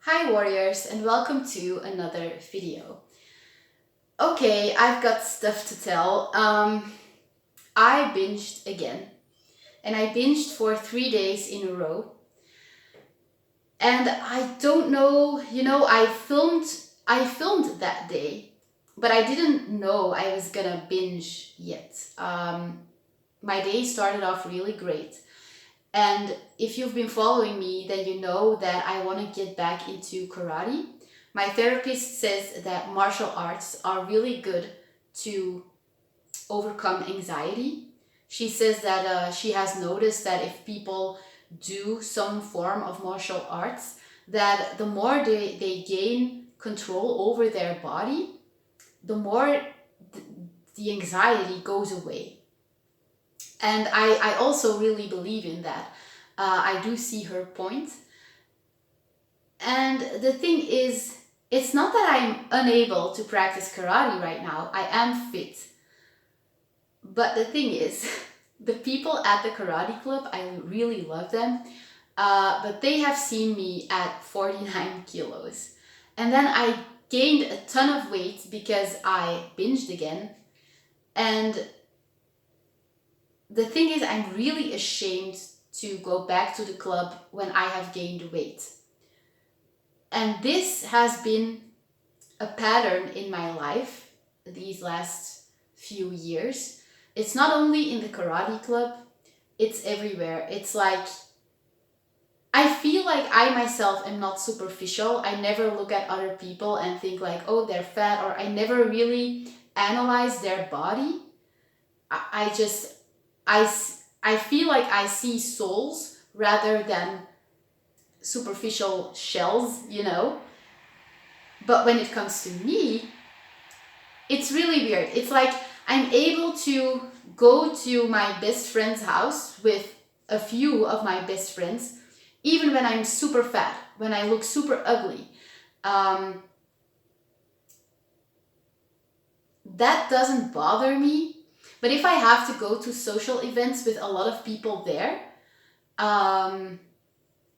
Hi warriors, and welcome to another video. Okay, I've got stuff to tell. I binged again, and I binged for 3 days in a row. And I don't know, I filmed that day, but I didn't know I was gonna binge yet. My day started off really great. And if you've been following me, then you know that I want to get back into karate. My therapist says that martial arts are really good to overcome anxiety. She says that she has noticed that if people do some form of martial arts, that the more they gain control over their body, the more the anxiety goes away. And I also really believe in that. I do see her point. And the thing is, it's not that I'm unable to practice karate right now. I am fit. But the thing is, the people at the karate club, I really love them. But they have seen me at 49 kilos. And then I gained a ton of weight because I binged again. And the thing is, I'm really ashamed to go back to the club when I have gained weight. And this has been a pattern in my life these last few years. It's not only in the karate club, it's everywhere. It's like, I feel like I myself am not superficial. I never look at other people and think like, oh, they're fat, or I never really analyze their body. I feel like I see souls rather than superficial shells. But when it comes to me, it's really weird. It's like I'm able to go to my best friend's house with a few of my best friends, even when I'm super fat, when I look super ugly. That doesn't bother me. But if I have to go to social events with a lot of people there, and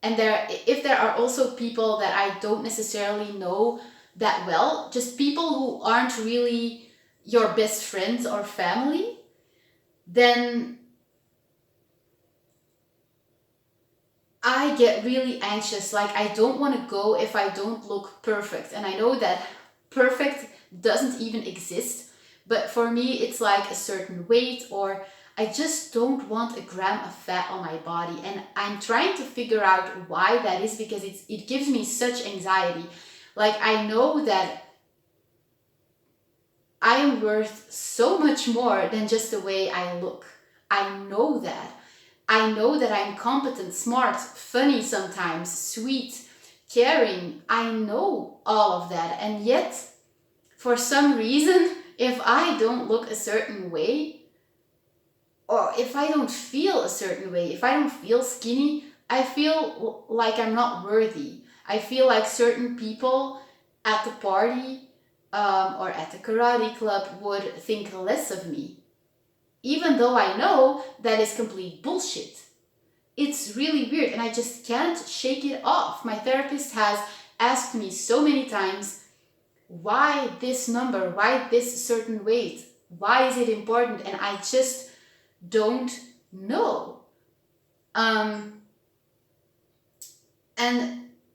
if there are also people that I don't necessarily know that well, just people who aren't really your best friends or family, then I get really anxious. Like, I don't want to go if I don't look perfect. And I know that perfect doesn't even exist. But for me, it's like a certain weight, or I just don't want a gram of fat on my body. And I'm trying to figure out why that is, because it gives me such anxiety. Like, I know that I am worth so much more than just the way I look. I know that. I know that I'm competent, smart, funny sometimes, sweet, caring. I know all of that. And yet, for some reason, if I don't look a certain way, or if I don't feel a certain way, if I don't feel skinny, I feel like I'm not worthy. I feel like certain people at the party or at the karate club would think less of me, even though I know that is complete bullshit. It's really weird, and I just can't shake it off. My therapist has asked me so many times, why this number? Why this certain weight? Why is it important? And I just don't know. And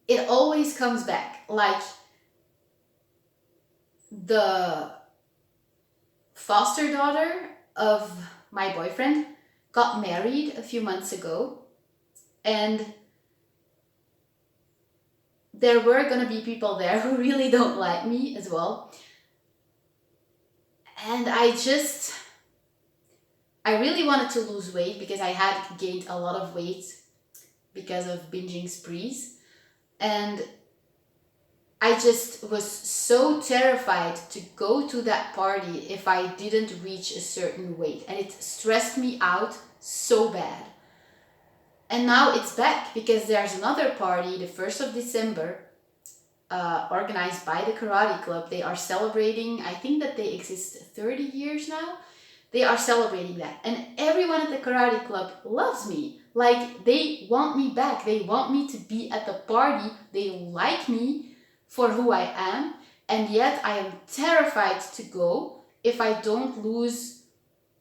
it always comes back. Like, the foster daughter of my boyfriend got married a few months ago, and there were gonna be people there who really don't like me as well. And I really wanted to lose weight because I had gained a lot of weight because of binging sprees. And I just was so terrified to go to that party if I didn't reach a certain weight. And it stressed me out so bad. And now it's back because there's another party, the 1st of December, organized by the karate club. They are celebrating, I think that they exist 30 years now. they are celebrating that. And everyone at the karate club loves me. Like, they want me back. They want me to be at the party. They like me for who I am. And yet I am terrified to go if I don't lose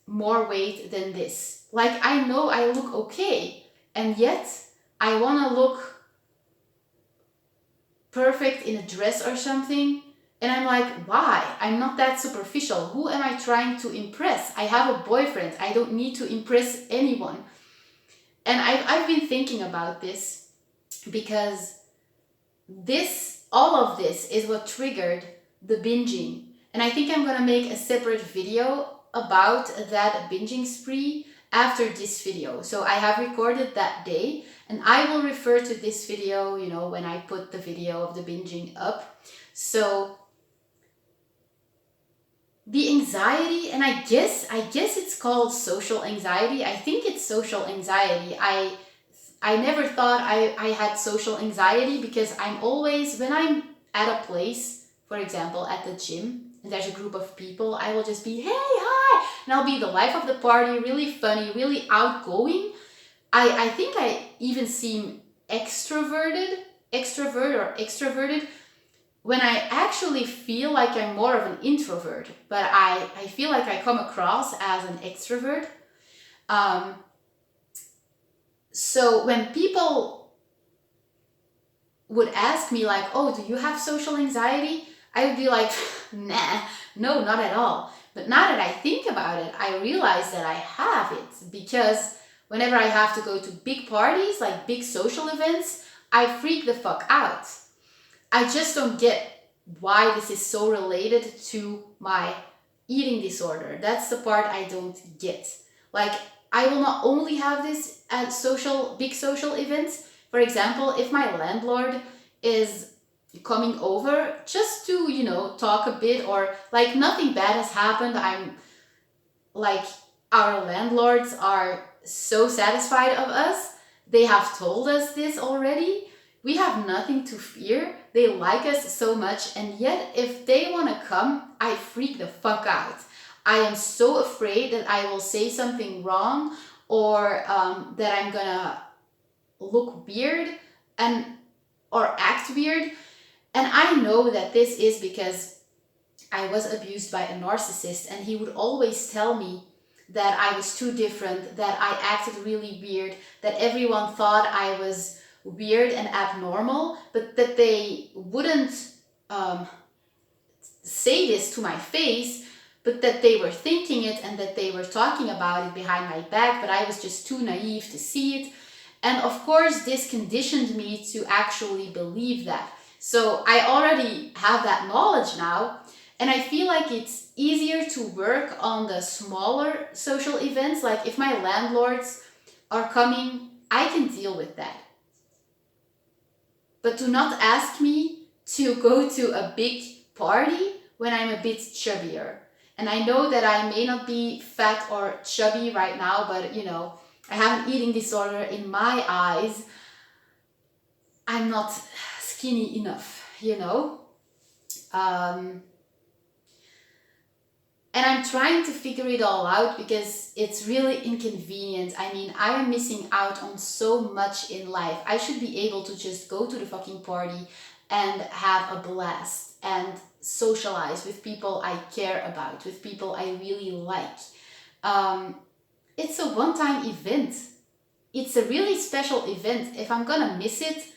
more weight than this. Like, I know I look okay, and yet I want to look perfect in a dress or something. And I'm like, why? I'm not that superficial. Who am I trying to impress? I have a boyfriend. I don't need to impress anyone. And I've been thinking about this because all of this is what triggered the binging. And I think I'm gonna make a separate video about that binging spree after this video. So I have recorded that day, and I will refer to this video, when I put the video of the binging up. So the anxiety, and I guess it's called social anxiety. I think it's social anxiety. I never thought I had social anxiety because I'm always, when I'm at a place, for example, at the gym, and there's a group of people, I will just be, hey, hi, and I'll be the life of the party, really funny, really outgoing. I think I even seem extroverted when I actually feel like I'm more of an introvert, but I feel like I come across as an extrovert. So when people would ask me like, oh, do you have social anxiety? I would be like, nah, no, not at all. But now that I think about it, I realize that I have it, because whenever I have to go to big parties, like big social events, I freak the fuck out. I just don't get why this is so related to my eating disorder. That's the part I don't get. Like, I will not only have this at big social events. For example, if my landlord is coming over just to, talk a bit, or like nothing bad has happened. I'm like, our landlords are so satisfied of us. They have told us this already. We have nothing to fear. They like us so much. And yet, if they want to come, I freak the fuck out. I am so afraid that I will say something wrong, or that I'm gonna look weird or act weird. And I know that this is because I was abused by a narcissist, and he would always tell me that I was too different, that I acted really weird, that everyone thought I was weird and abnormal, but that they wouldn't say this to my face, but that they were thinking it and that they were talking about it behind my back, but I was just too naive to see it. And of course, this conditioned me to actually believe that. So I already have that knowledge now, and I feel like it's easier to work on the smaller social events. Like if my landlords are coming, I can deal with that. But do not ask me to go to a big party when I'm a bit chubbier. And I know that I may not be fat or chubby right now, but I have an eating disorder. In my eyes, I'm not skinny enough, and I'm trying to figure it all out because it's really inconvenient. I mean, I am missing out on so much in life. I should be able to just go to the fucking party and have a blast and socialize with people I care about, with people I really like. It's a one-time event. It's a really special event. If I'm gonna miss it,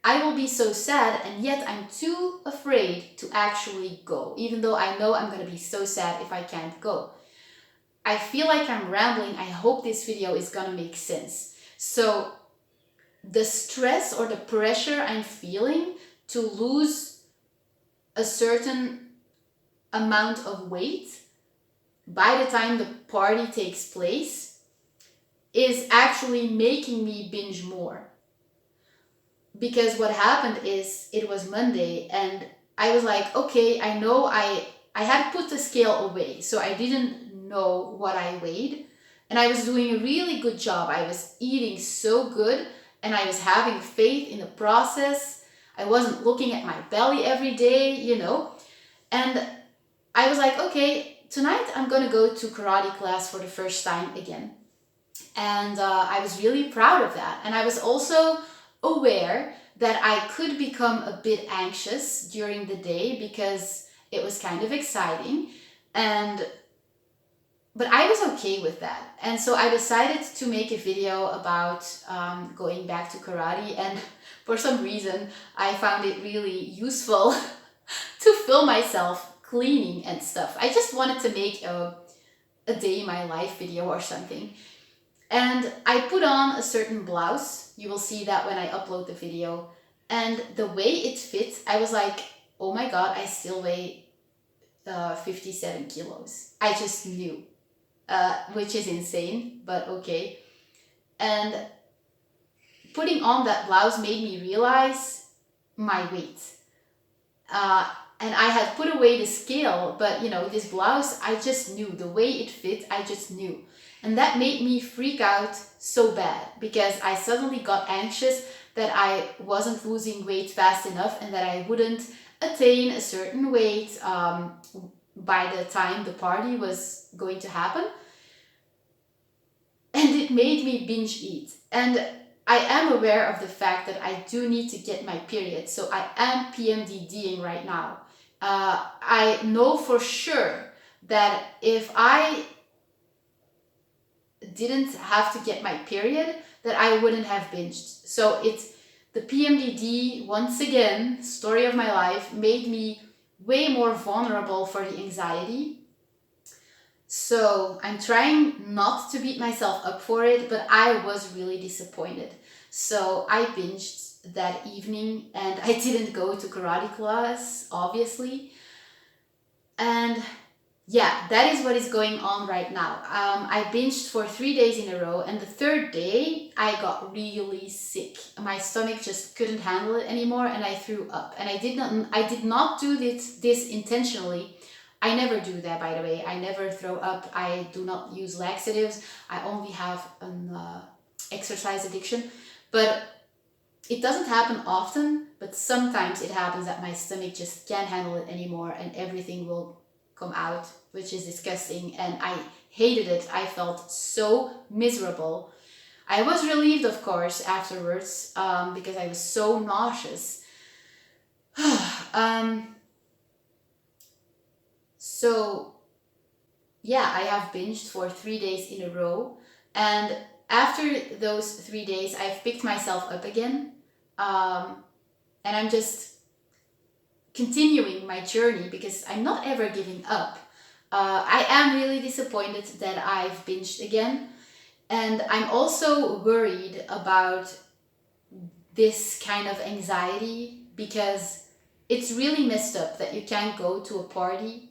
I will be so sad, and yet I'm too afraid to actually go, even though I know I'm gonna be so sad if I can't go. I feel like I'm rambling. I hope this video is gonna make sense. So the stress or the pressure I'm feeling to lose a certain amount of weight by the time the party takes place is actually making me binge more. Because what happened is, it was Monday and I was like, okay, I know I had put the scale away, so I didn't know what I weighed, and I was doing a really good job. I was eating so good and I was having faith in the process. I wasn't looking at my belly every day, and I was like, okay, tonight I'm gonna go to karate class for the first time again. And I was really proud of that. And I was also aware that I could become a bit anxious during the day because it was kind of exciting. But I was okay with that. And so I decided to make a video about going back to karate. And for some reason, I found it really useful to film myself cleaning and stuff. I just wanted to make a day in my life video or something. And I put on a certain blouse. You will see that when I upload the video. And the way it fits, I was like, oh my God, I still weigh 57 kilos. I just knew, which is insane, but okay. And putting on that blouse made me realize my weight. And I had put away the scale, but this blouse, I just knew the way it fit, I just knew. And that made me freak out so bad because I suddenly got anxious that I wasn't losing weight fast enough and that I wouldn't attain a certain weight by the time the party was going to happen. And it made me binge eat. And I am aware of the fact that I do need to get my period. So I am PMDDing right now. I know for sure that if I didn't have to get my period, that I wouldn't have binged. So it's the PMDD, once again, story of my life, made me way more vulnerable for the anxiety. So I'm trying not to beat myself up for it, but I was really disappointed. So I binged that evening and I didn't go to karate class, obviously. And yeah, that is what is going on right now. I binged for 3 days in a row, and the third day I got really sick. My stomach just couldn't handle it anymore, and I threw up. And I did not do this intentionally. I never do that, by the way. I never throw up. I do not use laxatives. I only have an exercise addiction, but it doesn't happen often. But sometimes it happens that my stomach just can't handle it anymore, and everything will come out, which is disgusting, and I hated it. I felt so miserable. I was relieved, of course, afterwards because I was so nauseous. So yeah, I have binged for 3 days in a row, and after those 3 days I've picked myself up again, and I'm just continuing my journey because I'm not ever giving up. I am really disappointed that I've binged again, and I'm also worried about this kind of anxiety because it's really messed up that you can't go to a party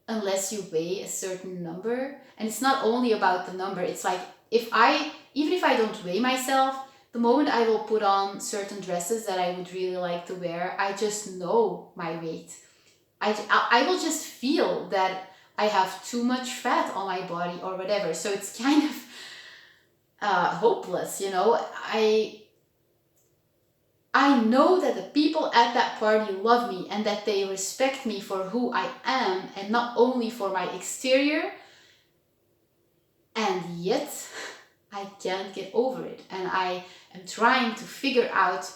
unless you weigh a certain number. And it's not only about the number, it's like even if I don't weigh myself, the moment I will put on certain dresses that I would really like to wear, I just know my weight. I will just feel that I have too much fat on my body or whatever. So it's kind of hopeless, I know that the people at that party love me and that they respect me for who I am and not only for my exterior. And yet I can't get over it. And I am trying to figure out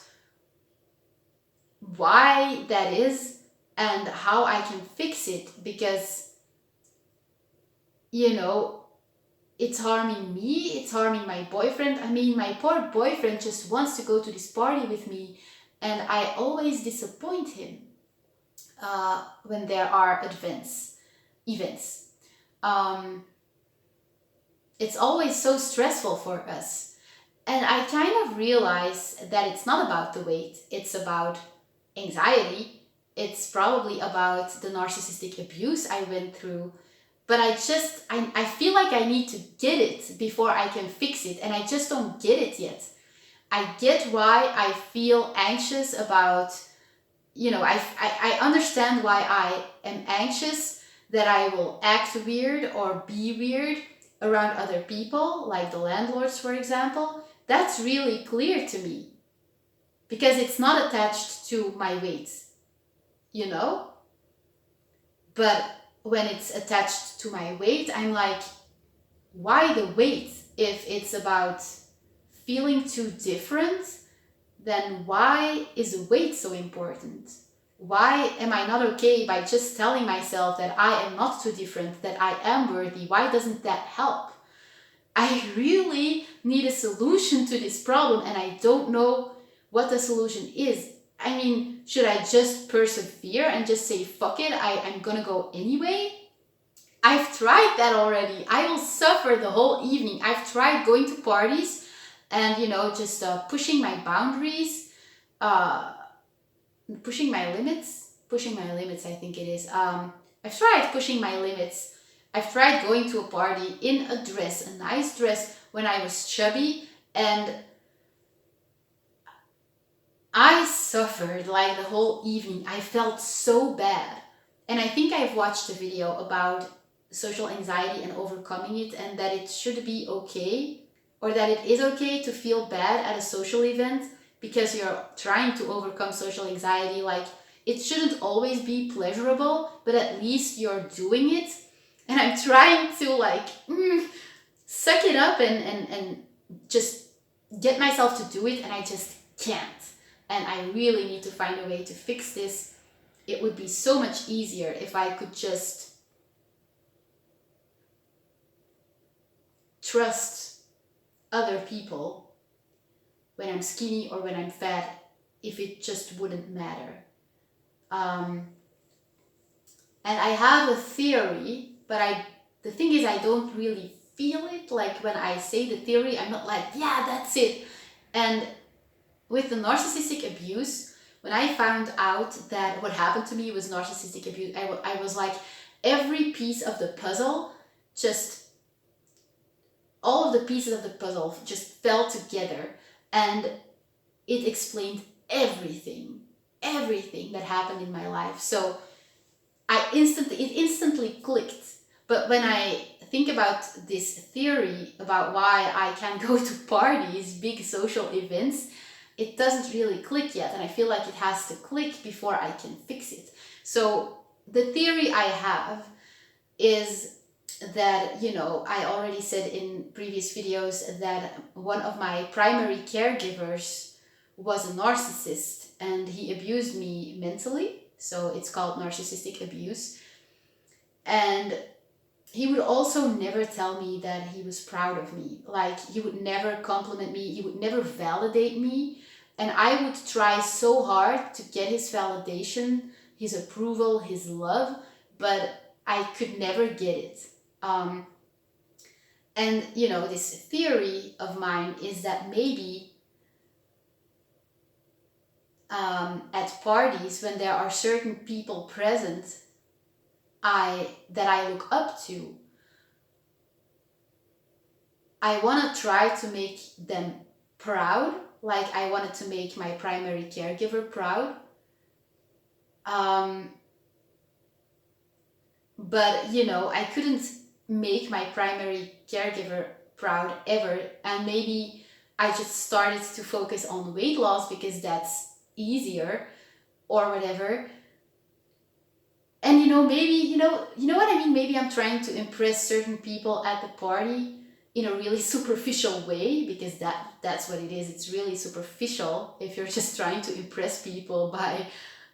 why that is and how I can fix it, because it's harming me, it's harming my boyfriend. I mean, my poor boyfriend just wants to go to this party with me, and I always disappoint him when there are events. It's always so stressful for us. And I kind of realize that it's not about the weight, it's about anxiety. It's probably about the narcissistic abuse I went through. But I feel like I need to get it before I can fix it. And I just don't get it yet. I get why I feel anxious about, I understand why I am anxious that I will act weird or be weird around other people, like the landlords, for example. That's really clear to me because it's not attached to my weight, But when it's attached to my weight, I'm like, why the weight? If it's about feeling too different, then why is the weight so important? Why am I not okay by just telling myself that I am not too different, that I am worthy? Why doesn't that help? I really need a solution to this problem, and I don't know what the solution is. I mean, should I just persevere and just say, fuck it, I'm gonna go anyway? I've tried that already. I will suffer the whole evening. I've tried going to parties and, just pushing my boundaries, uh, pushing my limits, I think it is. I've tried pushing my limits. I've tried going to a party in a dress, a nice dress, when I was chubby, and I suffered like the whole evening. I felt so bad. And I think I've watched a video about social anxiety and overcoming it, and that it should be okay, or that it is okay to feel bad at a social event because you're trying to overcome social anxiety. Like, it shouldn't always be pleasurable, but at least you're doing it. And I'm trying to like suck it up and just get myself to do it, and I just can't. And I really need to find a way to fix this. It would be so much easier if I could just trust other people when I'm skinny or when I'm fat, if it just wouldn't matter. And I have a theory, but the thing is, I don't really feel it. Like, when I say the theory, I'm not like, yeah, that's it. And with the narcissistic abuse, when I found out that what happened to me was narcissistic abuse, I was like, every piece of the puzzle, all of the pieces of the puzzle just fell together, and it explained everything that happened in my life. So it instantly clicked. But when I think about this theory about why I can't go to parties, big social events, it doesn't really click yet, and I feel like it has to click before I can fix it. So the theory I have is that, I already said in previous videos that one of my primary caregivers was a narcissist, and he abused me mentally. So it's called narcissistic abuse. And he would also never tell me that he was proud of me. Like, he would never compliment me, he would never validate me. And I would try so hard to get his validation, his approval, his love, but I could never get it. And, this theory of mine is that maybe at parties, when there are certain people present that I look up to, I want to try to make them proud. Like, I wanted to make my primary caregiver proud. But, I couldn't make my primary caregiver proud ever. And maybe I just started to focus on weight loss because that's easier or whatever. And, maybe, you know what I mean? Maybe I'm trying to impress certain people at the party in a really superficial way, because that's what it is. It's really superficial if you're just trying to impress people by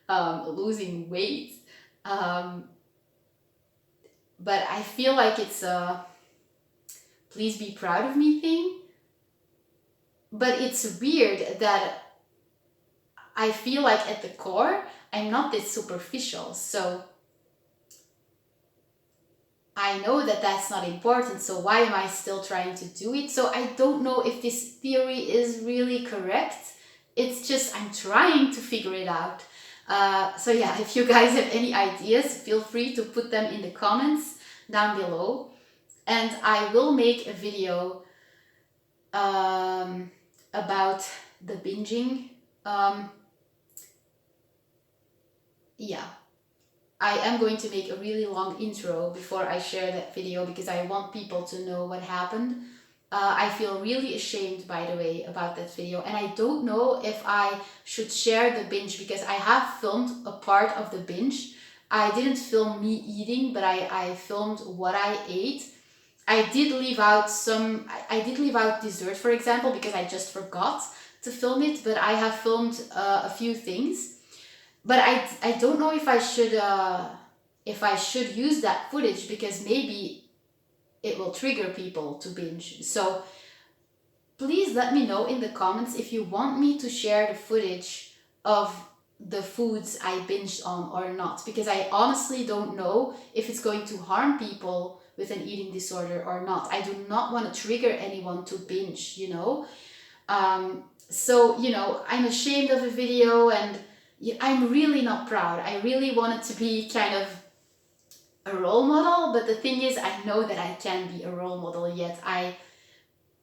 losing weight. But I feel like it's a please be proud of me thing. But it's weird that I feel like at the core, I'm not this superficial. So I know that that's not important. So why am I still trying to do it? So I don't know if this theory is really correct. It's just I'm trying to figure it out. So yeah, if you guys have any ideas, feel free to put them in the comments down below. And I will make a video about the binging. Yeah, I am going to make a really long intro before I share that video, because I want people to know what happened. I feel really ashamed, by the way, about that video, and I don't know if I should share the binge, because I have filmed a part of the binge, I didn't film me eating, but I filmed what I ate. I did leave out I did leave out dessert, for example, because I just forgot to film it, but I have filmed a few things. But I don't know if I should use that footage, because maybe it will trigger people to binge. So please let me know in the comments if you want me to share the footage of the foods I binged on or not, because I honestly don't know if it's going to harm people with an eating disorder or not. I do not want to trigger anyone to binge, you know. So, you know, I'm ashamed of the video, and I'm really not proud. I really want it to be kind of a role model, but the thing is, I know that I can't be a role model yet. I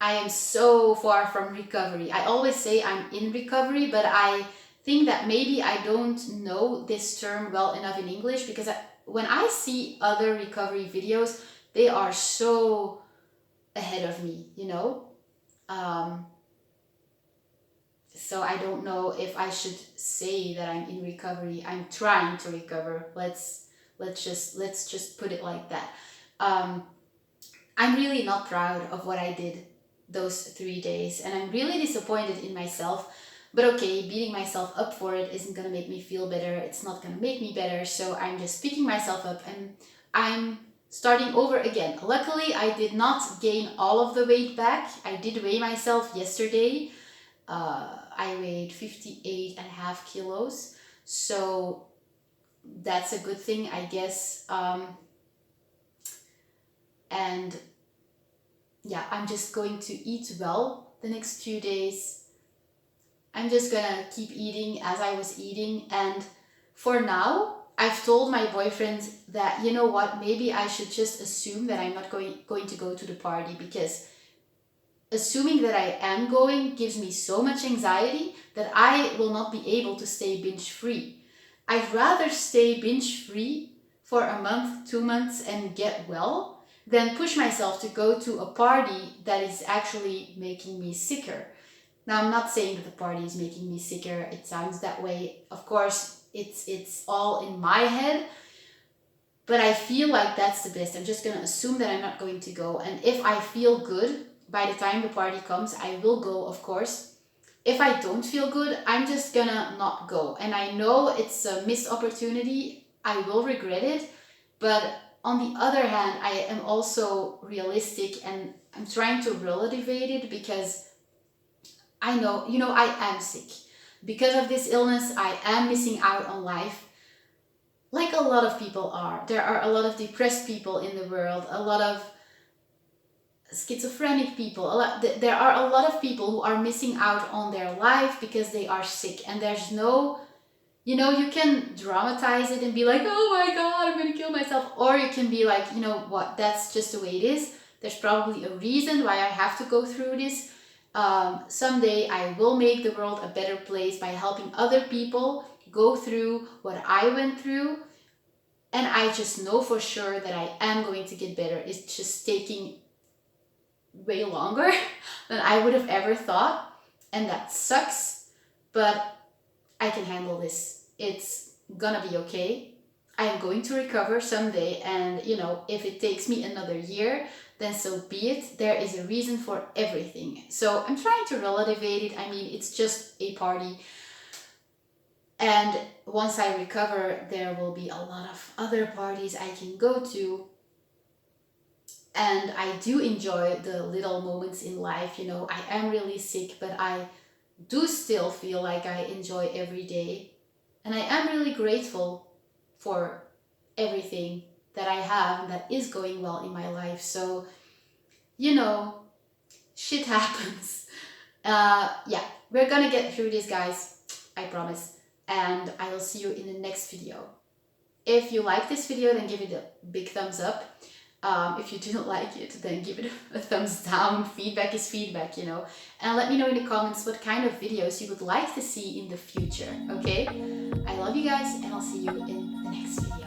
am so far from recovery. I always say I'm in recovery, but I think that maybe I don't know this term well enough in English, because when I see other recovery videos, they are so ahead of me, you know? So I don't know if I should say that I'm in recovery. I'm trying to recover. Let's just put it like that. I'm really not proud of what I did those 3 days, and I'm really disappointed in myself. But okay, beating myself up for it isn't gonna make me feel better. It's not gonna make me better. So I'm just picking myself up and I'm starting over again. Luckily, I did not gain all of the weight back. I did weigh myself yesterday. I weighed 58.5 kilos. So that's a good thing, I guess. And yeah, I'm just going to eat well the next few days. I'm just gonna keep eating as I was eating. And for now, I've told my boyfriend that, you know what, maybe I should just assume that I'm not going to go to the party, because assuming that I am going gives me so much anxiety that I will not be able to stay binge free. I'd rather stay binge free for a month, 2 months, and get well than push myself to go to a party that is actually making me sicker. Now, I'm not saying that the party is making me sicker. It sounds that way. Of course, it's all in my head, but I feel like that's the best. I'm just going to assume that I'm not going to go. And if I feel good by the time the party comes, I will go, of course. If I don't feel good, I'm just gonna not go. And I know it's a missed opportunity. I will regret it. But on the other hand, I am also realistic, and I'm trying to relativate it, because I know, you know, I am sick. Because of this illness, I am missing out on life. Like a lot of people are. There are a lot of depressed people in the world, a lot of schizophrenic people. There are a lot of people who are missing out on their life because they are sick. And there's no, you know, you can dramatize it and be like, oh my God, I'm going to kill myself. Or you can be like, you know what, that's just the way it is. There's probably a reason why I have to go through this. Someday I will make the world a better place by helping other people go through what I went through. And I just know for sure that I am going to get better. It's just taking way longer than I would have ever thought. And that sucks, but I can handle this. It's gonna be okay. I am going to recover someday, and you know, if it takes me another year, then so be it. There is a reason for everything. So I'm trying to relativate it. I mean, it's just a party. And once I recover, there will be a lot of other parties I can go to. And I do enjoy the little moments in life. You know, I am really sick, but I do still feel like I enjoy every day. And I am really grateful for everything that I have and that is going well in my life. So, you know, shit happens. Yeah, we're gonna get through this, guys. I promise. And I will see you in the next video. If you like this video, then give it a big thumbs up. If you didn't like it, then give it a thumbs down. Feedback is feedback, you know. And let me know in the comments what kind of videos you would like to see in the future, okay? I love you guys, and I'll see you in the next video.